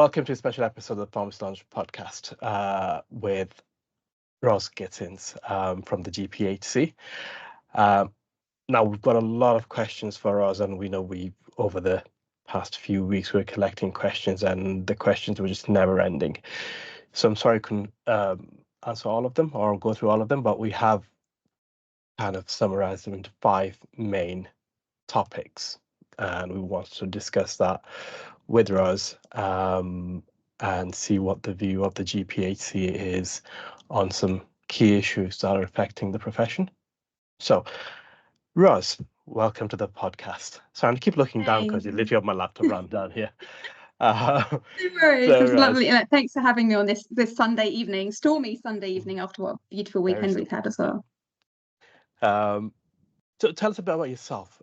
Welcome to a special episode of the Pharmacy Lounge podcast with Roz Gittins from the GPhC. Now, we've got a lot of questions for Roz, and we know over the past few weeks, we're collecting questions, and the questions were just never ending. So I'm sorry I couldn't answer all of them or go through all of them, but we have kind of summarized them into 5 main topics, and we want to discuss that with Roz and see what the view of the GPhC is on some key issues that are affecting the profession. So, Roz, welcome to the podcast. So I'm keep looking down because you literally have my laptop run down here. No worries, it's lovely. Thanks for having me on this Sunday evening, stormy Sunday evening after what a beautiful weekend we've had as well. So tell us a bit about yourself.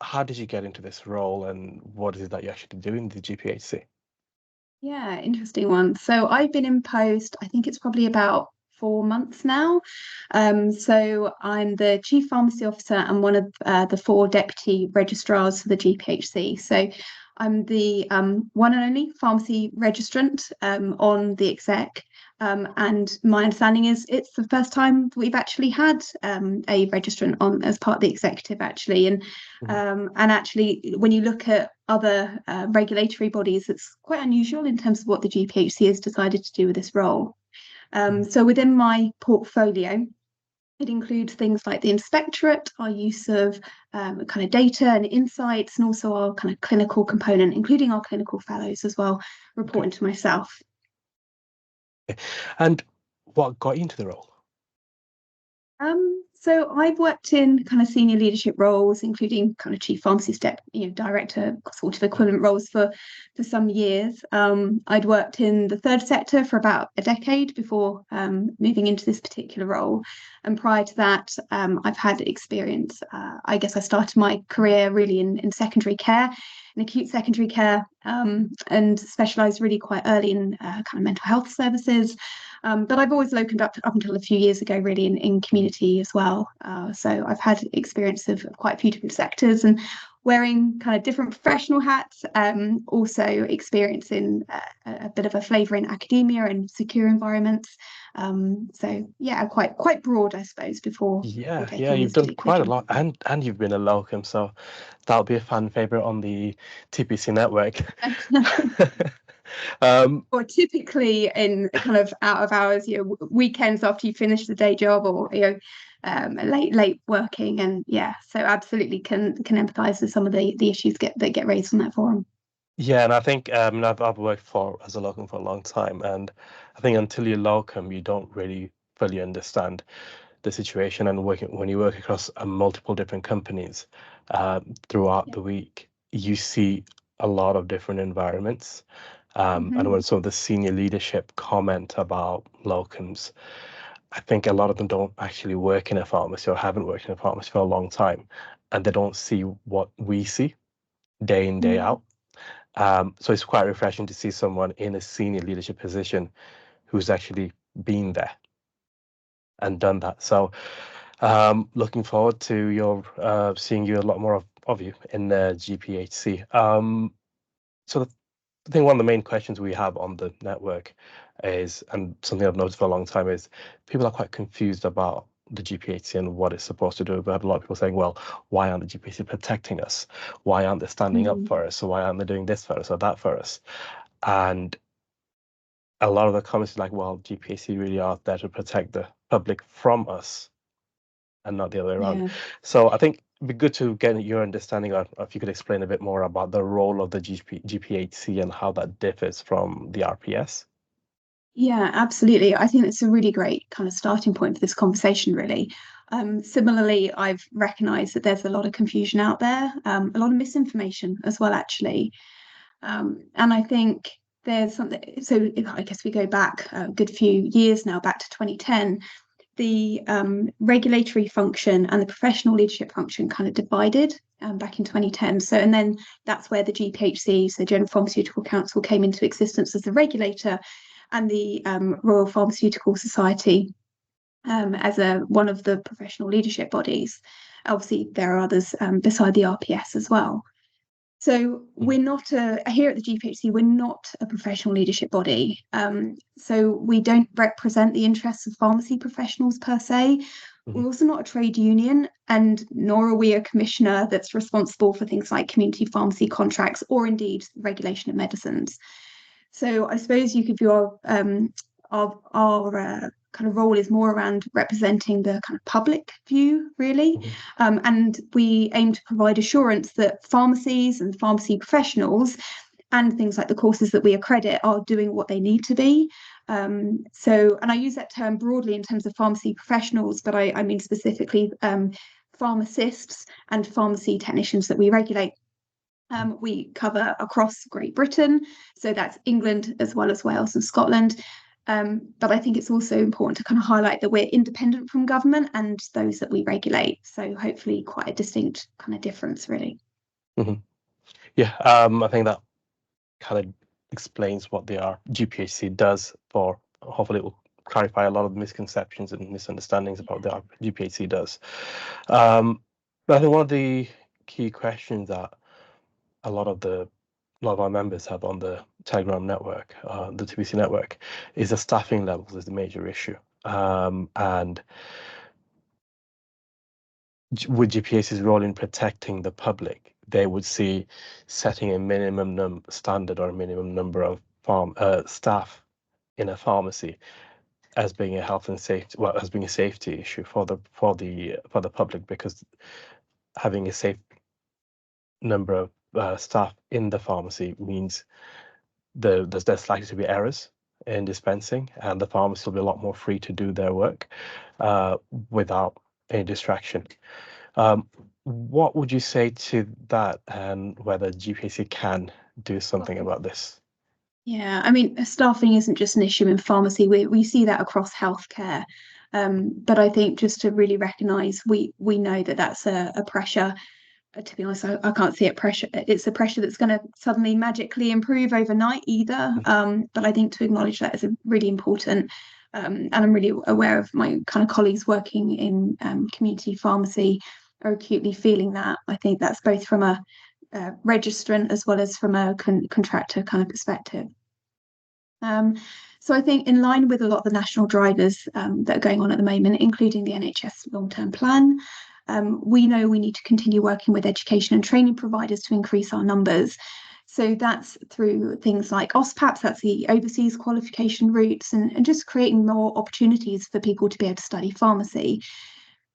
How did you get into this role, and what is it that you actually do in the GPhC? Yeah, interesting one. So I've been in post, I think it's probably about 4 months now. So I'm the Chief Pharmacy Officer and one of the 4 Deputy Registrars for the GPhC. So I'm the one and only pharmacy registrant on the exec. And my understanding is it's the first time we've actually had a registrant on as part of the executive, actually. And actually, when you look at other regulatory bodies, it's quite unusual in terms of what the GPhC has decided to do with this role. So within my portfolio, it includes things like the inspectorate, our use of kind of data and insights, and also our kind of clinical component, including our clinical fellows as well, reporting to myself. And what got you into the role? So I've worked in kind of senior leadership roles, including kind of chief pharmacist, director, sort of equivalent roles for some years. I'd worked in the third sector for about a decade before moving into this particular role. And prior to that, I've had experience. I guess I started my career really in secondary care, in acute secondary care, and specialised really quite early in kind of mental health services. But I've always locaned up until a few years ago, really, in community as well. So I've had experience of quite a few different sectors and wearing kind of different professional hats, also experiencing a bit of a flavour in academia and secure environments. So yeah, quite broad, I suppose, before. Yeah, you've done quite a lot, and you've been a locum, so that'll be a fan favourite on the TPC network. Or typically in kind of out of hours, weekends after you finish the day job, or late working, and so absolutely can empathise with some of the issues that get raised on that forum. Yeah, and I think I've worked as a locum for a long time, and I think until you're locum, you don't really fully understand the situation. And when you work across multiple different companies throughout the week, you see a lot of different environments. And when some of the senior leadership comment about locums, I think a lot of them don't actually work in a pharmacy or haven't worked in a pharmacy for a long time, and they don't see what we see day in, day out. So it's quite refreshing to see someone in a senior leadership position who's actually been there and done that. So looking forward to seeing you a lot more of you in the GPhC. So I think one of the main questions we have on the network is, and something I've noticed for a long time, is people are quite confused about the GPhC and what it's supposed to do. We had a lot of people saying, well, why aren't the GPhC protecting us? Why aren't they standing up for us? So why aren't they doing this for us or that for us? And a lot of the comments are like, well, GPhC really are there to protect the public from us and not the other way around. So I think it'd be good to get your understanding of, if you could explain a bit more about the role of the GPhC and how that differs from the RPS. Yeah, absolutely. I think it's a really great kind of starting point for this conversation, really. Similarly, I've recognised that there's a lot of confusion out there, a lot of misinformation as well, actually. And I think there's something, so I guess we go back a good few years now, back to 2010, the regulatory function and the professional leadership function kind of divided back in 2010. So, and then that's where the GPhC, so General Pharmaceutical Council, came into existence as the regulator, and the Royal Pharmaceutical Society as one of the professional leadership bodies. Obviously, there are others beside the RPS as well. So we're not here at the GPhC, we're not a professional leadership body. So we don't represent the interests of pharmacy professionals per se. We're also not a trade union, and nor are we a commissioner that's responsible for things like community pharmacy contracts or indeed regulation of medicines. So I suppose you could view our kind of role is more around representing the kind of public view, really. And we aim to provide assurance that pharmacies and pharmacy professionals and things like the courses that we accredit are doing what they need to be. And I use that term broadly in terms of pharmacy professionals, but I mean specifically pharmacists and pharmacy technicians that we regulate. We cover across Great Britain, so that's England as well as Wales and Scotland. But I think it's also important to kind of highlight that we're independent from government and those that we regulate. So hopefully quite a distinct kind of difference, really. Yeah, I think that kind of explains what the GPhC does for, hopefully it will clarify a lot of the misconceptions and misunderstandings about what the GPhC does. But I think one of the key questions that a lot of our members have on the Telegram network, the TBC network, is the staffing levels is the major issue. And with GPhC's role in protecting the public, they would see setting a minimum standard or a minimum number of staff in a pharmacy as being a health and safety, well, as being a safety issue for the public, because having a safe number of staff in the pharmacy means there's less likely to be errors in dispensing, and the pharmacy will be a lot more free to do their work without any distraction. What would you say to that, and whether GPhC can do something about this? Yeah, I mean, staffing isn't just an issue in pharmacy. We see that across healthcare. But I think just to really recognise, we know that that's a pressure. To be honest, I can't see it pressure. It's a pressure that's going to suddenly magically improve overnight either. But I think to acknowledge that is really important. And I'm really aware of my kind of colleagues working in community pharmacy are acutely feeling that. I think that's both from a registrant as well as from a contractor kind of perspective. So I think in line with a lot of the national drivers that are going on at the moment, including the NHS long-term plan, we know we need to continue working with education and training providers to increase our numbers. So that's through things like OSPAPs, that's the overseas qualification routes, and just creating more opportunities for people to be able to study pharmacy.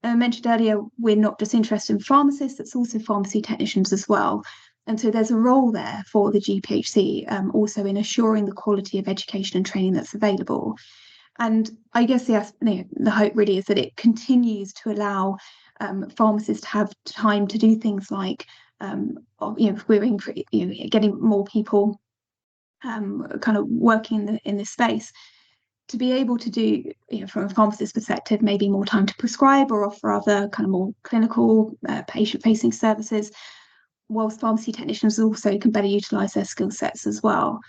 I mentioned earlier, we're not just interested in pharmacists, it's also pharmacy technicians as well. And so there's a role there for the GPhC also in assuring the quality of education and training that's available. And I guess the hope really is that it continues to allow pharmacists to have time to do things like, if we're getting more people kind of working in this space, to be able to do, from a pharmacist perspective, maybe more time to prescribe or offer other kind of more clinical patient-facing services, whilst pharmacy technicians also can better utilise their skill sets as well.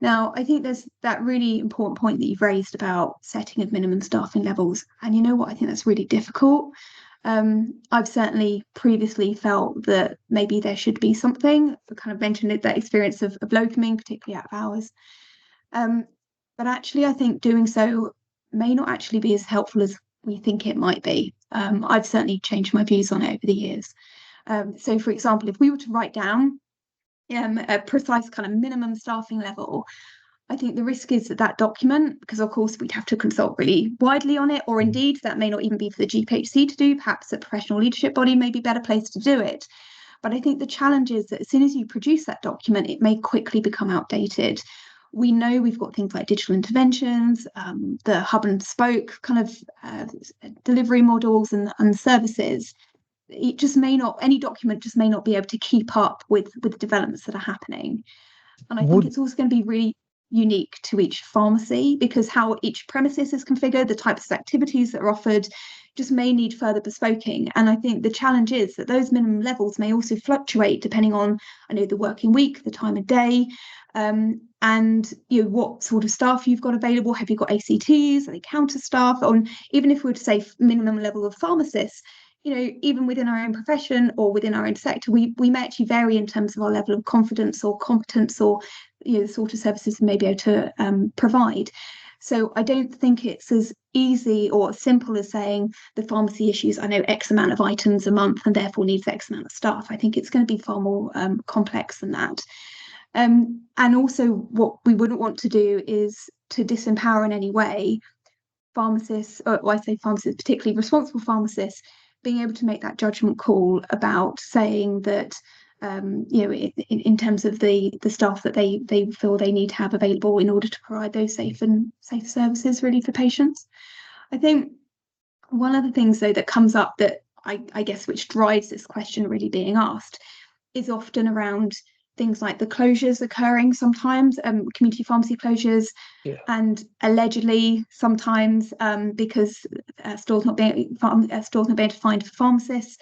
Now, I think there's that really important point that you've raised about setting of minimum staffing levels. And you know what? I think that's really difficult. I've certainly previously felt that maybe there should be something. I kind of mentioned that experience of locoming, particularly out of hours. But actually, I think doing so may not actually be as helpful as we think it might be. I've certainly changed my views on it over the years. So, for example, if we were to write down a precise kind of minimum staffing level, I think the risk is that document, because of course we'd have to consult really widely on it, or indeed that may not even be for the GPhC to do, perhaps a professional leadership body may be a better place to do it. But I think the challenge is that as soon as you produce that document, it may quickly become outdated. We know we've got things like digital interventions, the hub and spoke kind of delivery models and services. It just may not, any document just may not be able to keep up with the developments that are happening. And I think it's also going to be really unique to each pharmacy, because how each premises is configured, the types of activities that are offered, just may need further bespoking. And I think the challenge is that those minimum levels may also fluctuate depending on, the working week, the time of day, and what sort of staff you've got available. Have you got ACTs? Are they counter staff? Or even if we were to say minimum level of pharmacists, even within our own profession or within our own sector, we may actually vary in terms of our level of confidence or competence, or the sort of services we may be able to provide. So I don't think it's as easy or simple as saying the pharmacy issues, I know X amount of items a month and therefore needs X amount of staff. I think it's going to be far more complex than that. And also, what we wouldn't want to do is to disempower in any way pharmacists, or I say pharmacists, particularly responsible pharmacists, being able to make that judgment call about saying that, in terms of the staff that they feel they need to have available in order to provide those safe services really for patients. I think one of the things though that comes up that I guess which drives this question really being asked is often around things like the closures occurring sometimes, community pharmacy closures, and allegedly sometimes because stores not being able to find for pharmacists.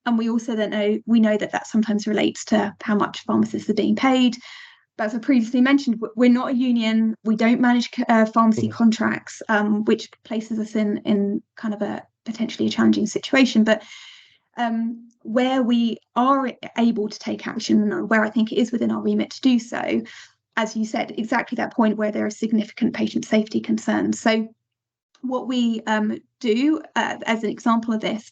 And we also know that sometimes relates to how much pharmacists are being paid. But as I previously mentioned, we're not a union. We don't manage pharmacy contracts, which places us in kind of a potentially a challenging situation. But where we are able to take action, and where I think it is within our remit to do so, as you said, exactly that point where there are significant patient safety concerns. So what we do as an example of this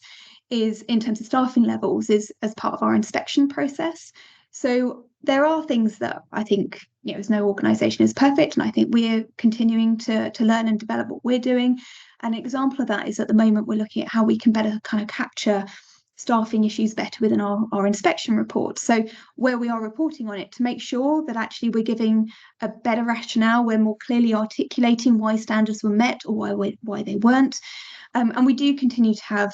is, in terms of staffing levels, is as part of our inspection process. So there are things that I think, as no organisation is perfect, and I think we're continuing to learn and develop what we're doing. An example of that is, at the moment, we're looking at how we can better kind of capture staffing issues better within our inspection reports. So where we are reporting on it, to make sure that actually we're giving a better rationale, we're more clearly articulating why standards were met or why they weren't. And we do continue to have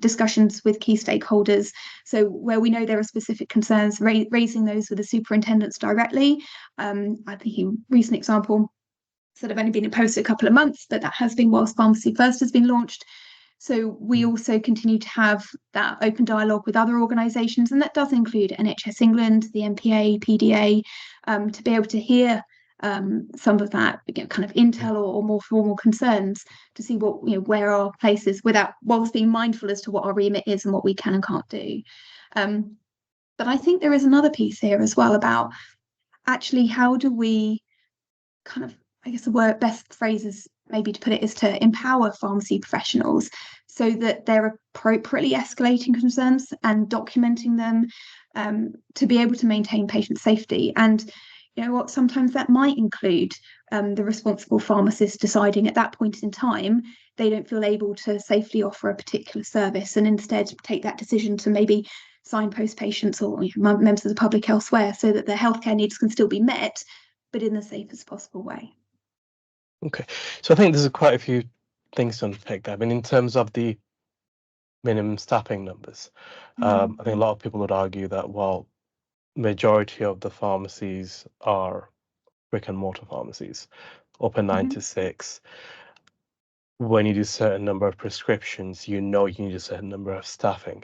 discussions with key stakeholders. So where we know there are specific concerns, raising those with the superintendents directly. I think a recent example, sort of only been in post a couple of months, but that has been whilst Pharmacy First has been launched. So we also continue to have that open dialogue with other organisations, and that does include NHS England, the MPA, PDA, to be able to hear some of that kind of intel or more formal concerns, to see what where our place is, whilst being mindful as to what our remit is and what we can and can't do. But I think there is another piece here as well about actually how do we kind of, I guess the best phrases maybe to put it is to empower pharmacy professionals so that they're appropriately escalating concerns and documenting them, to be able to maintain patient safety. And sometimes that might include the responsible pharmacist deciding at that point in time they don't feel able to safely offer a particular service, and instead take that decision to maybe signpost patients or members of the public elsewhere, so that their healthcare needs can still be met, but in the safest possible way. Okay, so I think there's quite a few things to unpick there. I mean, in terms of the minimum staffing numbers, I think a lot of people would argue that while majority of the pharmacies are brick and mortar pharmacies, open 9 to 6, when you do a certain number of prescriptions, you need a certain number of staffing,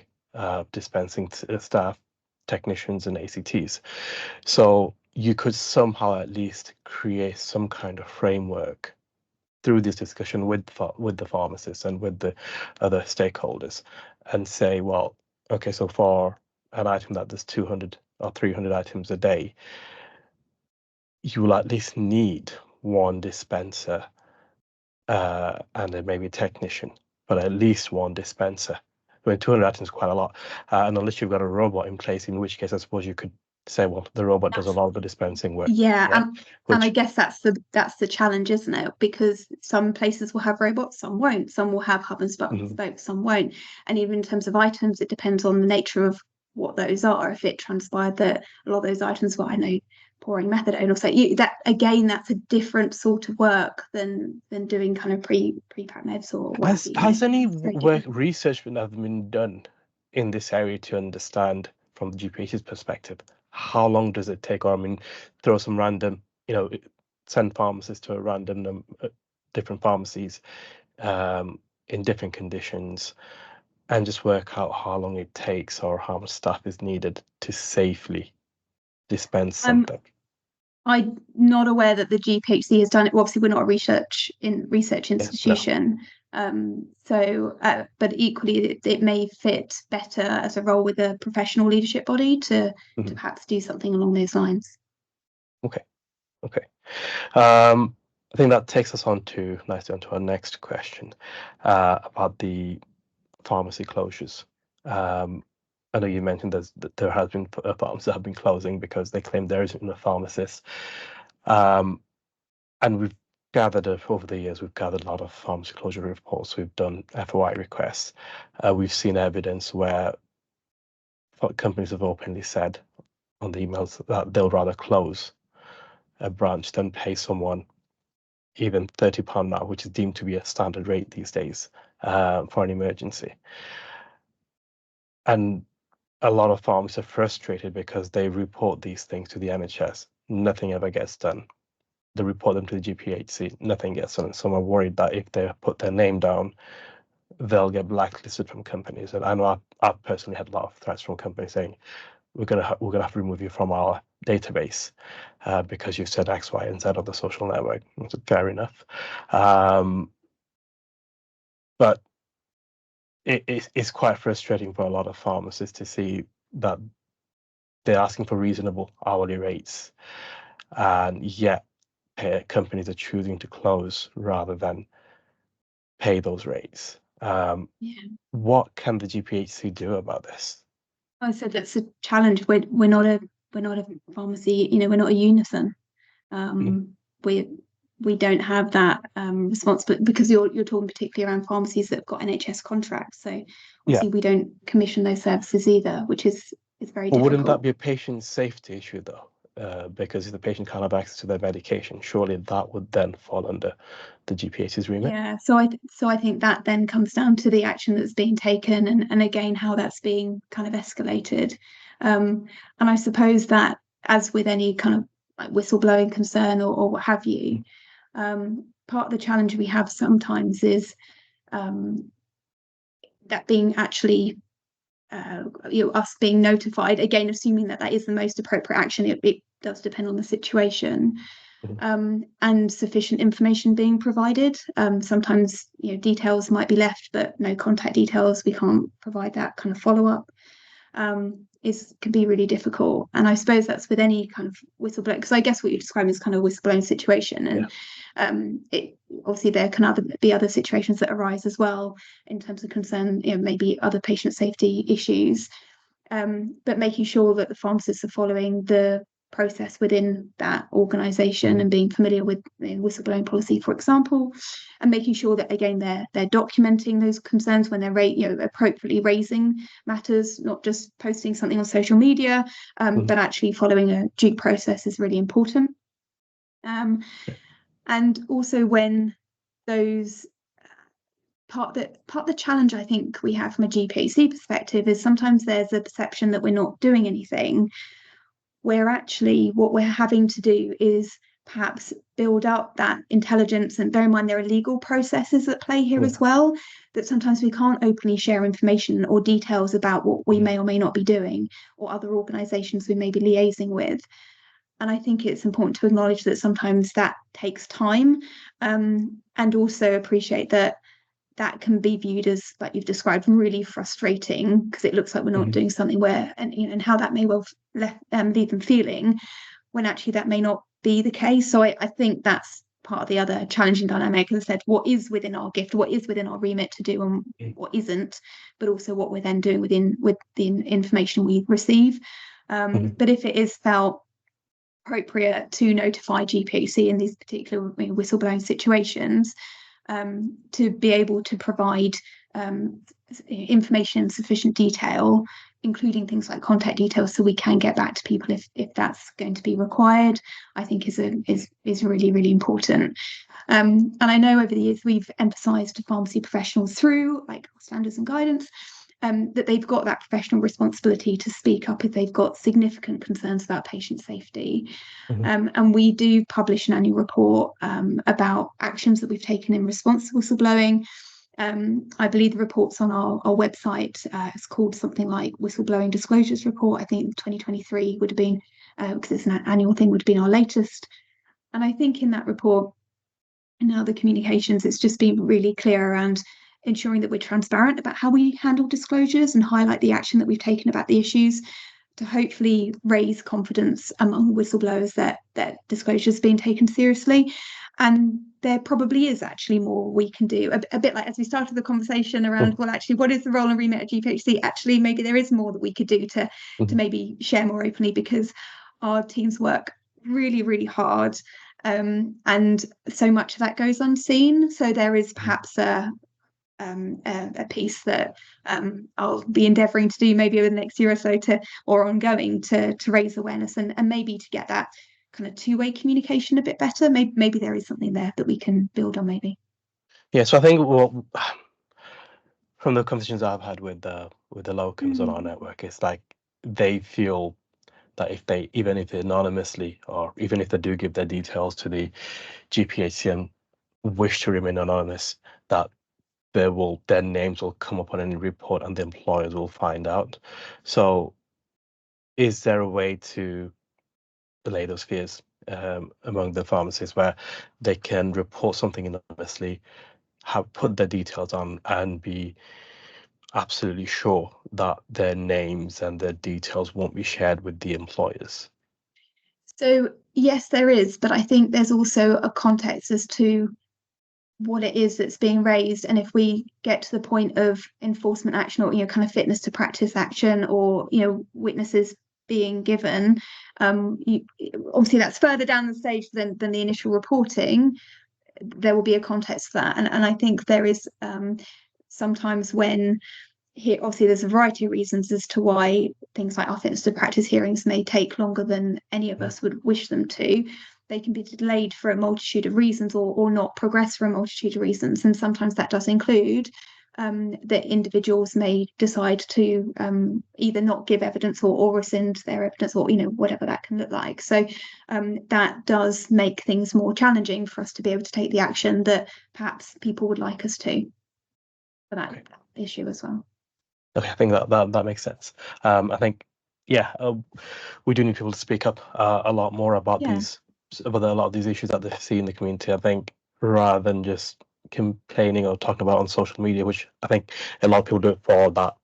dispensing staff, technicians and ACTs. So you could somehow at least create some kind of framework through this discussion with the pharmacists and with the other stakeholders, and say, well, okay, so for an item that does 200 or 300 items a day, you will at least need one dispenser and then maybe a technician, but at least one dispenser. I mean, 200 items is quite a lot, and unless you've got a robot in place, in which case I suppose you could say, well, the robot does a lot of the dispensing work. And I guess that's the challenge, isn't it? Because some places will have robots, some won't. Some will have hub and spoke, some won't. And even in terms of items, it depends on the nature of what those are. If it transpired that a lot of those items were, pouring methadone or so, that's a different sort of work than doing kind of pre-pack meds or what. Has any research been done in this area to understand from the GPhC's perspective how long does it take? Or throw some random, send pharmacists to a random different pharmacies in different conditions, and just work out how long it takes or how much staff is needed to safely dispense something. I'm not aware that the GPhC has done it. Well, obviously, we're not a research institution. But equally, it may fit better as a role with a professional leadership body to perhaps do something along those lines. Okay. I think that takes us nicely onto our next question about the pharmacy closures. I know you mentioned that there has been pharmacies that have been closing because they claim there isn't enough pharmacists. And we've gathered over the years, we've gathered a lot of pharmacy closure reports. We've done FOI requests. We've seen evidence where companies have openly said on the emails that they'll rather close a branch than pay someone even £30 now, which is deemed to be a standard rate these days for an emergency. And a lot of pharmacists are frustrated because they report these things to the NHS. Nothing ever gets done. They report them to the GPhC. Nothing gets done. Some are worried that if they put their name down, they'll get blacklisted from companies. And I know I've personally had a lot of threats from companies saying, we're gonna have to remove you from our database because you said X, Y, and Z on the social network. Fair enough. But it's quite frustrating for a lot of pharmacists to see that they're asking for reasonable hourly rates, and yet companies are choosing to close rather than pay those rates. What can the GPhC do about this? I said that's a challenge. We're not a pharmacy. We're not a unison. We don't have that responsibility because you're talking particularly around pharmacies that have got NHS contracts. So obviously we don't commission those services either, which is very difficult. Wouldn't that be a patient safety issue though? Because if the patient can't have access to their medication, surely that would then fall under the GPhC's remit. Yeah, so I think that then comes down to the action that's being taken and again how that's being kind of escalated. And I suppose that as with any kind of like whistleblowing concern or what have you, part of the challenge we have sometimes is that being actually us being notified, again assuming that is the most appropriate action. It does depend on the situation. And sufficient information being provided. Sometimes details might be left, but no contact details. We can't provide that kind of follow-up. Can be really difficult. And I suppose that's with any kind of whistleblowing, because I guess what you describe as kind of whistleblowing situation. And obviously there can be other situations that arise as well in terms of concern, maybe other patient safety issues. But making sure that the pharmacists are following the process within that organisation and being familiar with whistleblowing policy, for example, and making sure that again they're documenting those concerns when they're appropriately raising matters, not just posting something on social media, but actually following a due process is really important. And also when those part of the challenge I think we have from a GPhC perspective is sometimes there's a perception that we're not doing anything, where actually what we're having to do is perhaps build up that intelligence, and bear in mind there are legal processes at play here as well, that sometimes we can't openly share information or details about what we may or may not be doing or other organisations we may be liaising with. And I think it's important to acknowledge that sometimes that takes time, and also appreciate that can be viewed as, like you've described, really frustrating because it looks like we're not doing something and how that may well leave them feeling when actually that may not be the case. So I think that's part of the other challenging dynamic. As I said, what is within our gift, what is within our remit to do and what isn't, but also what we're then doing with the information we receive. But if it is felt appropriate to notify GPhC in these particular whistleblowing situations, to be able to provide information in sufficient detail, including things like contact details, so we can get back to people if that's going to be required, I think is really, really important. And I know over the years we've emphasised to pharmacy professionals through like standards and guidance that they've got that professional responsibility to speak up if they've got significant concerns about patient safety. And we do publish an annual report about actions that we've taken in response to whistleblowing. I believe the report's on our website. It's called something like Whistleblowing Disclosures Report. I think 2023 would have been, because it's an annual thing, would have been our latest. And I think in that report, and now the communications, it's just been really clear around ensuring that we're transparent about how we handle disclosures and highlight the action that we've taken about the issues to hopefully raise confidence among whistleblowers that disclosures being taken seriously. And there probably is actually more we can do. A bit like as we started the conversation around, well, actually, what is the role and remit of GPhC? Actually, maybe there is more that we could do to maybe share more openly, because our teams work really, really hard. And so much of that goes unseen. So there is perhaps a piece that I'll be endeavouring to do maybe over the next year or so or ongoing to raise awareness and maybe to get that kind of two-way communication a bit better. Maybe there is something there that we can build on maybe. Yeah, so I think from the conversations I've had with the locums on our network, it's like they feel that even if anonymously, or even if they do give their details to the GPhC and wish to remain anonymous, that their names will come up on any report and the employers will find out. So is there a way to allay those fears among the pharmacists where they can report something anonymously, put their details on, and be absolutely sure that their names and their details won't be shared with the employers? So yes, there is, but I think there's also a context as to what it is that's being raised, and if we get to the point of enforcement action, or kind of fitness to practice action, or witnesses being given, obviously that's further down the stage than the initial reporting. There will be a context for that, and I think there is sometimes when here, obviously there's a variety of reasons as to why things like our fitness to practice hearings may take longer than any of us would wish them to. They can be delayed for a multitude of reasons, or not progress for a multitude of reasons. And sometimes that does include that individuals may decide to either not give evidence or rescind their evidence, or whatever that can look like. So that does make things more challenging for us to be able to take the action that perhaps people would like us to for that issue as well. Okay, I think that makes sense. I think, yeah, we do need people to speak up a lot more about a lot of these issues that they see in the community. I think rather than just complaining or talking about on social media, which I think a lot of people do it for that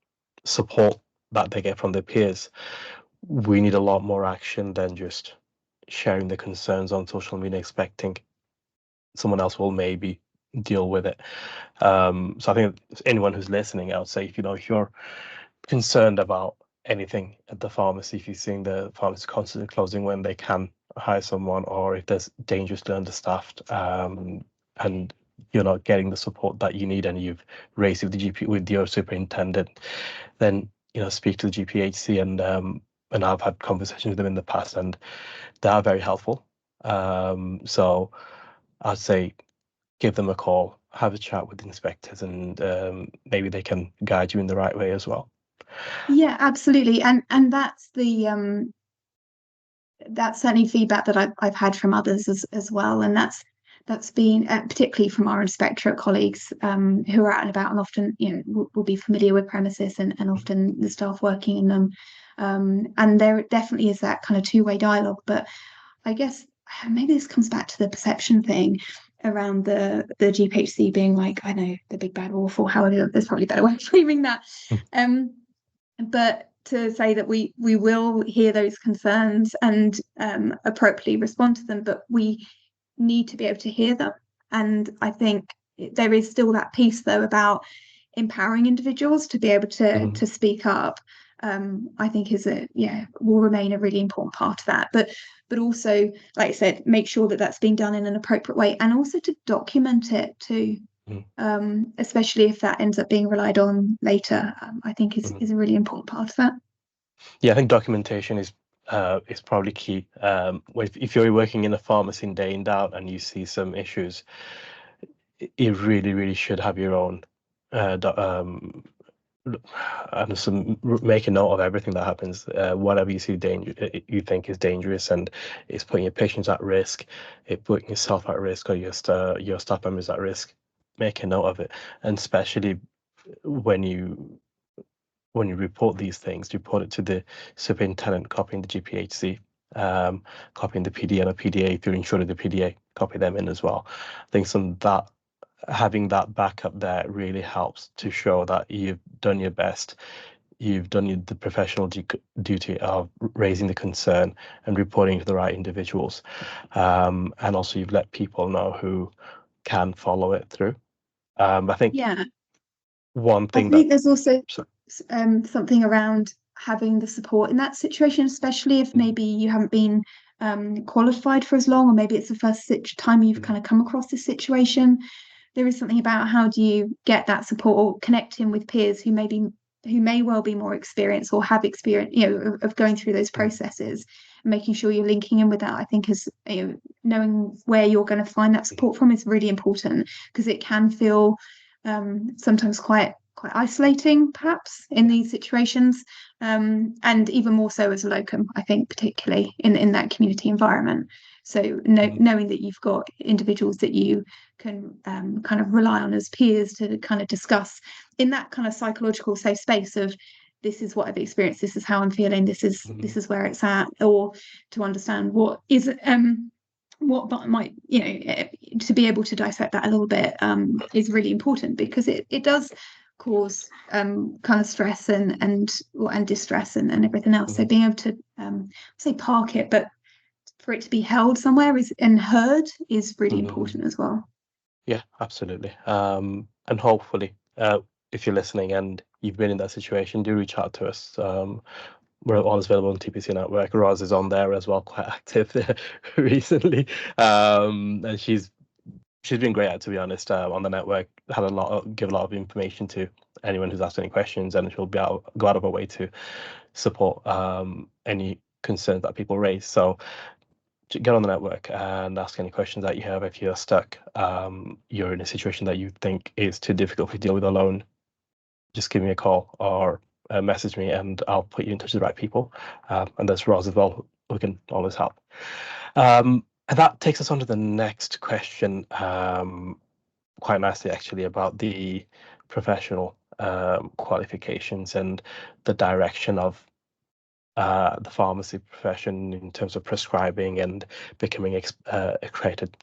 support that they get from their peers, we need a lot more action than just sharing the concerns on social media, expecting someone else will maybe deal with it. So I think anyone who's listening, I would say, if you're concerned about anything at the pharmacy, if you're seeing the pharmacy constantly closing when they can hire someone, or if there's dangerously understaffed, and you're not getting the support that you need, and you've raised with your superintendent, then speak to the GPhC, and I've had conversations with them in the past, and they are very helpful. So I'd say give them a call, have a chat with the inspectors, and maybe they can guide you in the right way as well. Yeah, absolutely. And that's that's certainly feedback that I've had from others as well. And that's been particularly from our inspectorate colleagues who are out and about, and often will be familiar with premises and often the staff working in them. And there definitely is that kind of two-way dialogue. But I guess maybe this comes back to the perception thing around the GPhC being like, I know, the big bad wolf, or however, there's probably a better way of framing that. But to say that we will hear those concerns and appropriately respond to them, but we need to be able to hear them. And I think there is still that piece, though, about empowering individuals to be able to speak up. I think will remain a really important part of that. But also, like I said, make sure that that's being done in an appropriate way, and also to document it too. Especially if that ends up being relied on later, I think is a really important part of that. Yeah, I think documentation is probably key. If you're working in a pharmacy day in, day out, and you see some issues, you really, really should have your own and make a note of everything that happens. Whatever you see you think is dangerous and is putting your patients at risk, putting yourself at risk, or your staff members at risk, make a note of it. And especially when you report these things, report it to the superintendent, copying the GPhC, copying the PD and a PDA if you're insured with the PDA. copy them in as well. I think having that backup there really helps to show that you've done your best. You've done the professional duty of raising the concern and reporting to the right individuals. And also you've let people know who can follow it through. I think one I thing think there's also something around having the support in that situation, especially if maybe you haven't been qualified for as long, or maybe it's the first time you've kind of come across this situation. There is something about how do you get that support or connecting with peers who may well be more experienced or have experience, of going through those processes, and making sure you're linking in with that. I think is, knowing where you're going to find that support from is really important, because it can feel sometimes quite isolating, perhaps, in these situations, and even more so as a locum, I think, particularly in that community environment. So knowing that you've got individuals that you can kind of rely on as peers to kind of discuss in that kind of psychological safe space of, this is what I've experienced, this is how I'm feeling, this is where it's at, or to understand what might, to be able to dissect that a little bit is really important, because it does cause kind of stress and distress and everything else. So being able to say park it, but for it to be held somewhere and heard is really important as well. Yeah, absolutely. And hopefully, if you're listening and you've been in that situation, do reach out to us. We're always available on TPC Network. Roz is on there as well, quite active recently. And she's been great at, to be honest, on the network. Give a lot of information to anyone who's asked any questions, and she'll go out of her way to support any concerns that people raise. So get on the network and ask any questions that you have. If you're stuck, you're in a situation that you think is too difficult to deal with alone, just give me a call or message me, and I'll put you in touch with the right people. And there's Roz as well, who can always help. And that takes us on to the next question, quite nicely actually, about the professional qualifications and the direction of the pharmacy profession in terms of prescribing and becoming accredited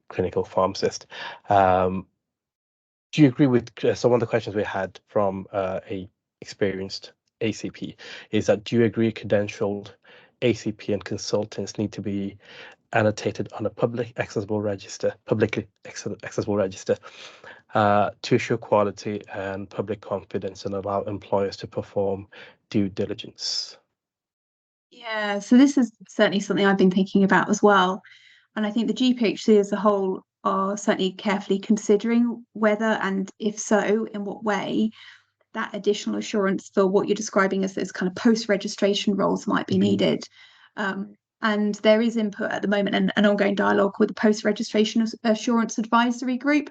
clinical pharmacist. Do you agree with, so one of the questions we had from a experienced ACP is that, do you agree credentialed ACP and consultants need to be annotated on a publicly accessible register to assure quality and public confidence and allow employers to perform due diligence? Yeah, so this is certainly something I've been thinking about as well. And I think the GPhC as a whole are certainly carefully considering whether, and if so, in what way, that additional assurance for what you're describing as those kind of post-registration roles might be needed. And there is input at the moment and an ongoing dialogue with the post-registration assurance advisory group.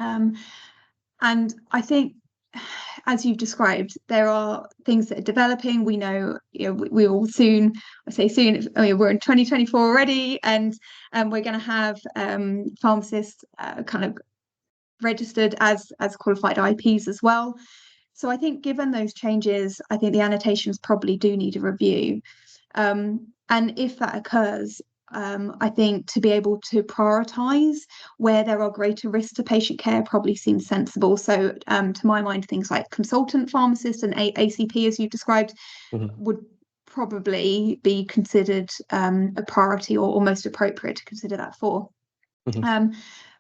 And I think, as you've described, there are things that are developing. We know, we will soon, I say soon, we're in 2024 already, and we're going to have pharmacists kind of registered as qualified IPs as well. So I think, given those changes, I think the annotations probably do need a review. And if that occurs, I think to be able to prioritise where there are greater risks to patient care probably seems sensible. So to my mind, things like consultant pharmacist and ACP, as you've described, would probably be considered a priority, or most appropriate to consider that for.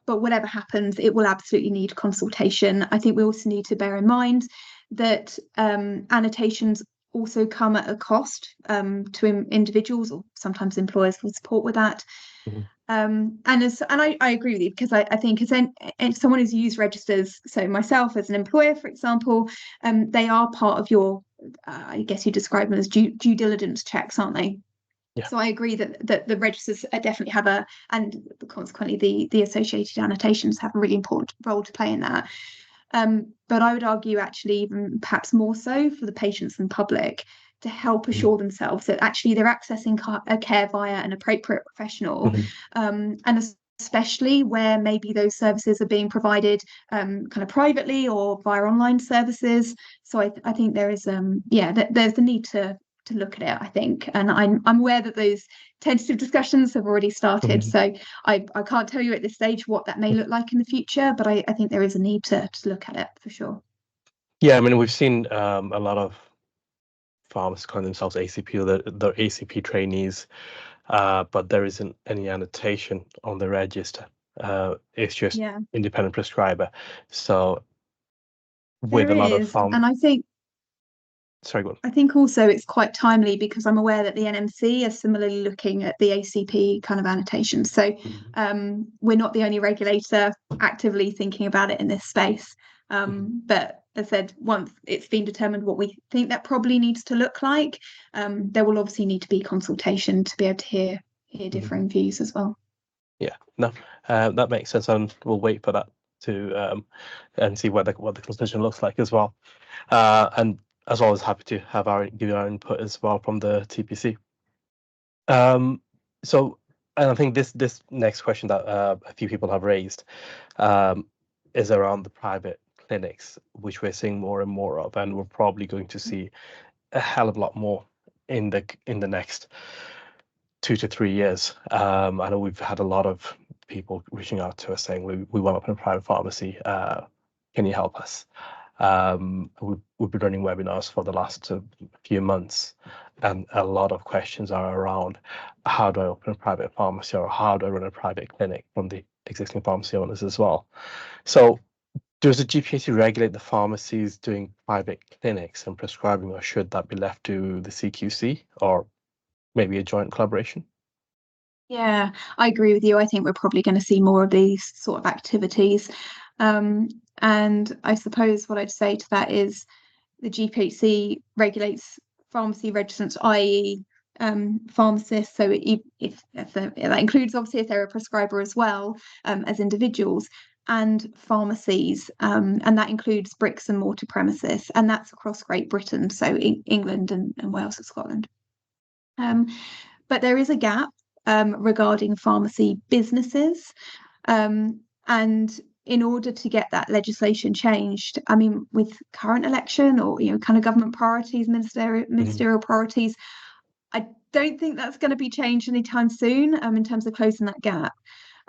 But whatever happens, it will absolutely need consultation. I think we also need to bear in mind that annotations also come at a cost to individuals, or sometimes employers will support with that. And I agree with you, because I think as someone who's used registers, so myself as an employer, for example, they are part of your, I guess you describe them as due diligence checks, aren't they? Yeah. So I agree that the registers definitely have and consequently the associated annotations have a really important role to play in that. But I would argue, actually, even perhaps more so for the patients and public, to help assure themselves that actually they're accessing care via an appropriate professional, and especially where maybe those services are being provided kind of privately or via online services. So I think there is there's the need to look at it, I think. And I'm aware that those tentative discussions have already started. So I can't tell you at this stage what that may look like in the future, but I think there is a need to look at it for sure. Yeah, I mean, we've seen a lot of pharmacists calling themselves ACP, or they're ACP trainees, but there isn't any annotation on the register. It's just independent prescriber. So with There a lot of is, and I think sorry, go on. I think also it's quite timely because I'm aware that the NMC are similarly looking at the ACP kind of annotation. So we're not the only regulator actively thinking about it in this space. But as I said, once it's been determined what we think that probably needs to look like, there will obviously need to be consultation to be able to hear differing views as well. Yeah, no, that makes sense, and we'll wait for that to and see what the consultation looks like as well. And as always, happy to have give you our input as well from the TPC. So, and I think this next question that a few people have raised is around the private clinics, which we're seeing more and more of, and we're probably going to see a hell of a lot more in the next 2 to 3 years. I know we've had a lot of people reaching out to us saying we want to open a private pharmacy. Can you help us? We've been running webinars for the last few months, and a lot of questions are around how do I open a private pharmacy, or how do I run a private clinic from the existing pharmacy owners as well. So does the GPhC regulate the pharmacies doing private clinics and prescribing, or should that be left to the CQC, or maybe a joint collaboration? Yeah, I agree with you. I think we're probably going to see more of these sort of activities. And I suppose what I'd say to that is the GPhC regulates pharmacy registrants, i.e. Pharmacists. So that includes obviously if they're a prescriber as well, as individuals, and pharmacies, and that includes bricks and mortar premises, and that's across Great Britain, so England and Wales and Scotland. But there is a gap regarding pharmacy businesses, and in order to get that legislation changed, I mean, with current election or kind of government priorities, ministerial priorities, I don't think that's going to be changed anytime soon in terms of closing that gap.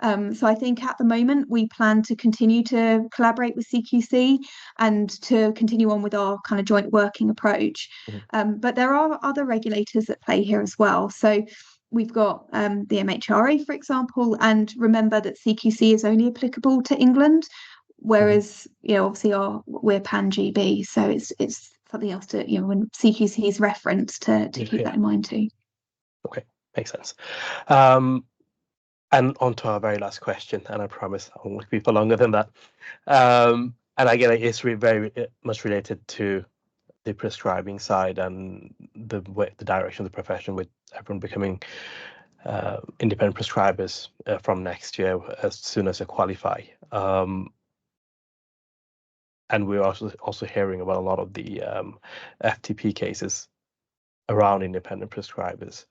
So I think at the moment we plan to continue to collaborate with CQC and to continue on with our kind of joint working approach. But there are other regulators at play here as well. So we've got the MHRA, for example, and remember that CQC is only applicable to England, whereas obviously we're pan GB, so it's something else to when CQC is referenced to keep that in mind too. Okay, makes sense. And on to our very last question, and I promise I won't be for longer than that. And again, it's very much related to the prescribing side and the direction of the profession, with everyone becoming independent prescribers from next year as soon as they qualify. And we're also hearing about a lot of the FTP cases around independent prescribers.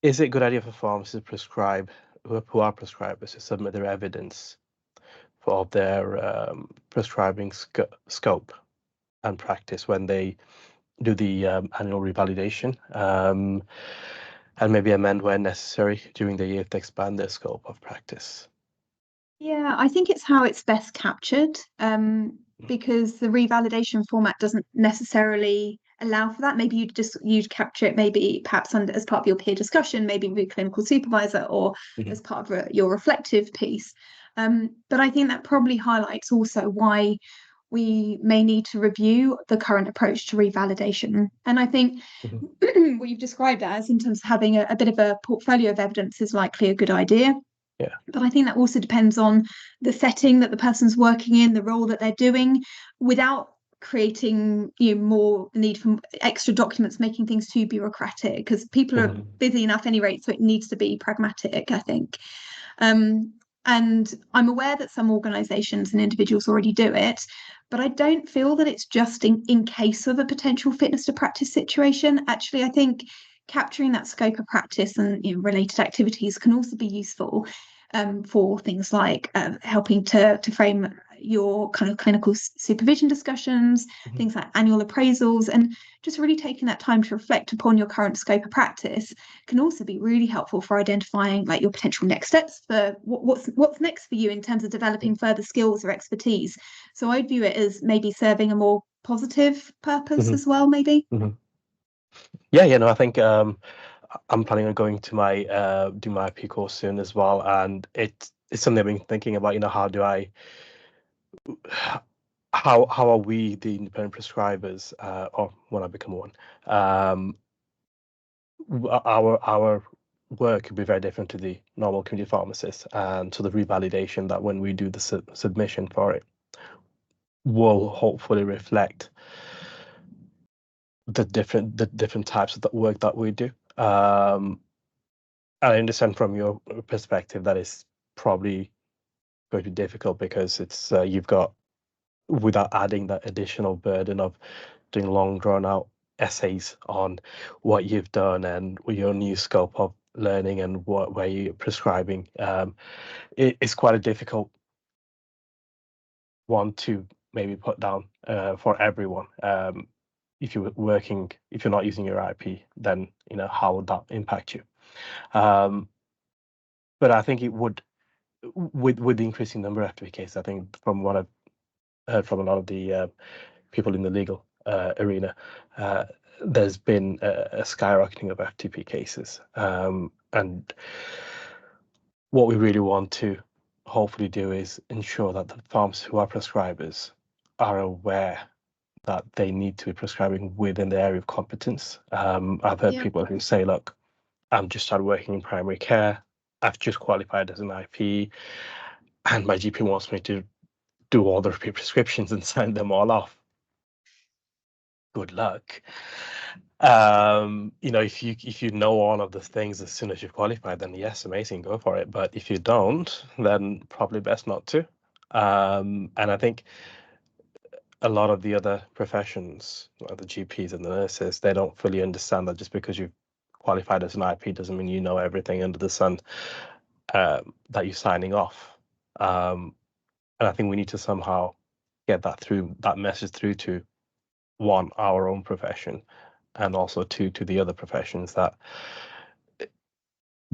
Is it a good idea for pharmacists to prescribe, who are prescribers, to submit their evidence of their prescribing scope and practice when they do the annual revalidation, and maybe amend when necessary during the year to expand their scope of practice? Yeah, I think it's how it's best captured, because the revalidation format doesn't necessarily allow for that. Maybe you'd capture it maybe perhaps as part of your peer discussion, maybe with a clinical supervisor, or as part of your reflective piece. But I think that probably highlights also why we may need to review the current approach to revalidation. And I think what you've described as, in terms of having a bit of a portfolio of evidence, is likely a good idea. Yeah. But I think that also depends on the setting that the person's working in, the role that they're doing, without creating more need for extra documents, making things too bureaucratic, because people are busy enough anyway, so it needs to be pragmatic, I think. And I'm aware that some organisations and individuals already do it, but I don't feel that it's just in case of a potential fitness to practice situation. Actually, I think capturing that scope of practice and related activities can also be useful for things like helping to frame your kind of clinical supervision discussions, things like annual appraisals, and just really taking that time to reflect upon your current scope of practice can also be really helpful for identifying like your potential next steps for what's next for you in terms of developing further skills or expertise. So I'd view it as maybe serving a more positive purpose as well, maybe. Yeah, no, I think I'm planning on going to my do my IP course soon as well, and it's something I've been thinking about. How are we, the independent prescribers, or when I become one, our work could be very different to the normal community pharmacist, and so the revalidation that when we do the submission for it will hopefully reflect the different types of the work that we do. I understand from your perspective that it's probably going to be difficult because it's you've got, without adding that additional burden of doing long drawn out essays on what you've done and your new scope of learning and where you're prescribing. It's quite a difficult one to maybe put down for everyone. If you're not using your IP, then how would that impact you? But I think it would, with the increasing number of FTP cases. I think from what I've heard from a lot of the people in the legal arena, there's been a skyrocketing of FTP cases, and what we really want to hopefully do is ensure that the pharmacists who are prescribers are aware that they need to be prescribing within the area of competence. I've heard people who say, look, I'm just started working in primary care, I've just qualified as an IP, and my GP wants me to do all the repeat prescriptions and sign them all off. Good luck. If you know all of the things as soon as you've qualified, then yes, amazing, go for it. But if you don't, then probably best not to. And I think a lot of the other professions, like the GPs and the nurses, they don't fully understand that just because you've qualified as an IP doesn't mean you know everything under the sun that you're signing off. And I think we need to somehow get that message through to our own profession, and also to the other professions, that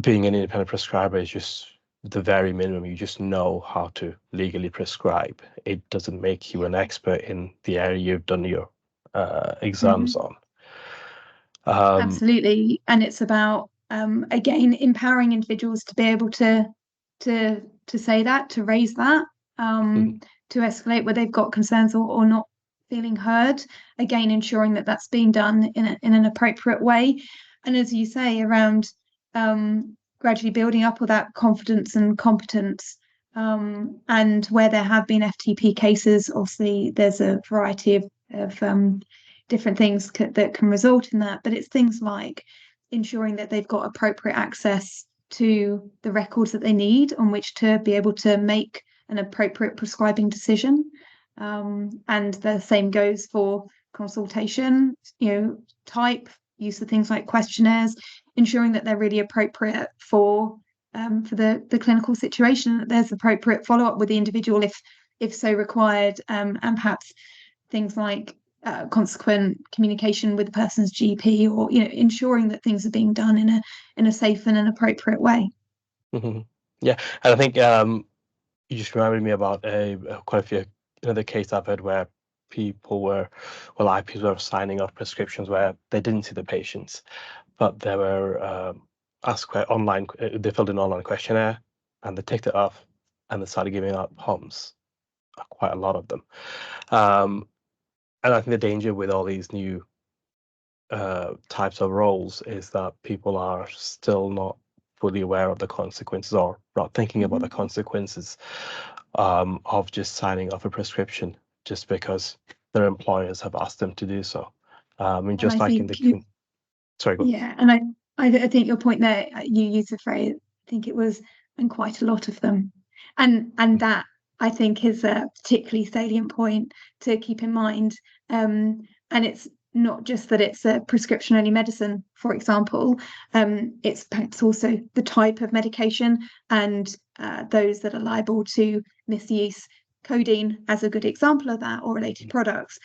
being an independent prescriber is just the very minimum. You just know how to legally prescribe. It doesn't make you an expert in the area you've done your exams on. Absolutely. And it's about again empowering individuals to be able to say that, to raise that, to escalate where they've got concerns or not feeling heard. Again, ensuring that that's being done in an appropriate way. And as you say, around gradually building up all that confidence and competence. And where there have been FTP cases, obviously there's a variety of different things that can result in that, but it's things like ensuring that they've got appropriate access to the records that they need on which to be able to make an appropriate prescribing decision. And the same goes for consultation, type, use of things like questionnaires, ensuring that they're really appropriate for the clinical situation, that there's appropriate follow-up with the individual if so required, and perhaps things like consequent communication with the person's GP, or ensuring that things are being done in a safe and an appropriate way. Yeah, and I think you just reminded me about quite a few another case I've heard where people IPs were signing off prescriptions where they didn't see the patients, but they were asked online. They filled in an online questionnaire and they ticked it off, and they started giving out HOMs, quite a lot of them. And I think the danger with all these new types of roles is that people are still not fully aware of the consequences, or not thinking about the consequences of just signing off a prescription just because their employers have asked them to do so. Just like in the sorry, go on. Yeah, and I think your point there, you used the phrase, I think it was, and quite a lot of them, and that I think is a particularly salient point to keep in mind. And it's not just that it's a prescription only medicine, for example. It's perhaps also the type of medication and those that are liable to misuse codeine as a good example of that, or related products,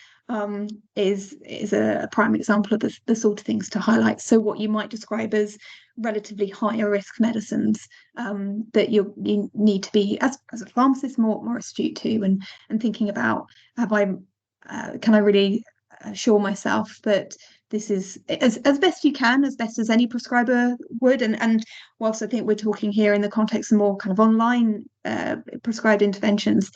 is a prime example of the sort of things to highlight. So what you might describe as relatively higher risk medicines, that you need to be, as a pharmacist, more astute to, and thinking about, can I really assure myself that this is as best you can, as best as any prescriber would. And whilst I think we're talking here in the context of more kind of online prescribed interventions,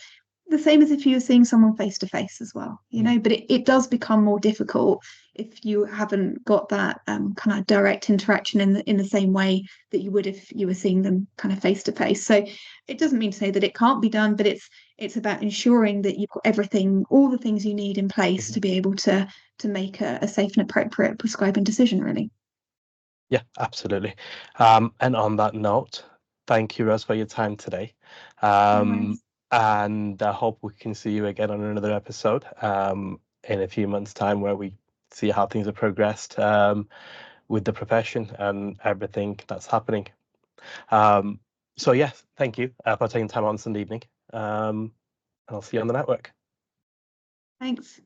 the same as if you were seeing someone face to face as well, but it does become more difficult if you haven't got that kind of direct interaction in the same way that you would if you were seeing them kind of face to face. So it doesn't mean to say that it can't be done, but it's about ensuring that you've got everything, all the things you need in place to be able to make a safe and appropriate prescribing decision, really. Yeah, absolutely. And on that note, thank you, Roz, for your time today. And I hope we can see you again on another episode in a few months' time, where we see how things have progressed with the profession and everything that's happening. So yes, thank you for taking time on Sunday evening. And I'll see you on the network. Thanks.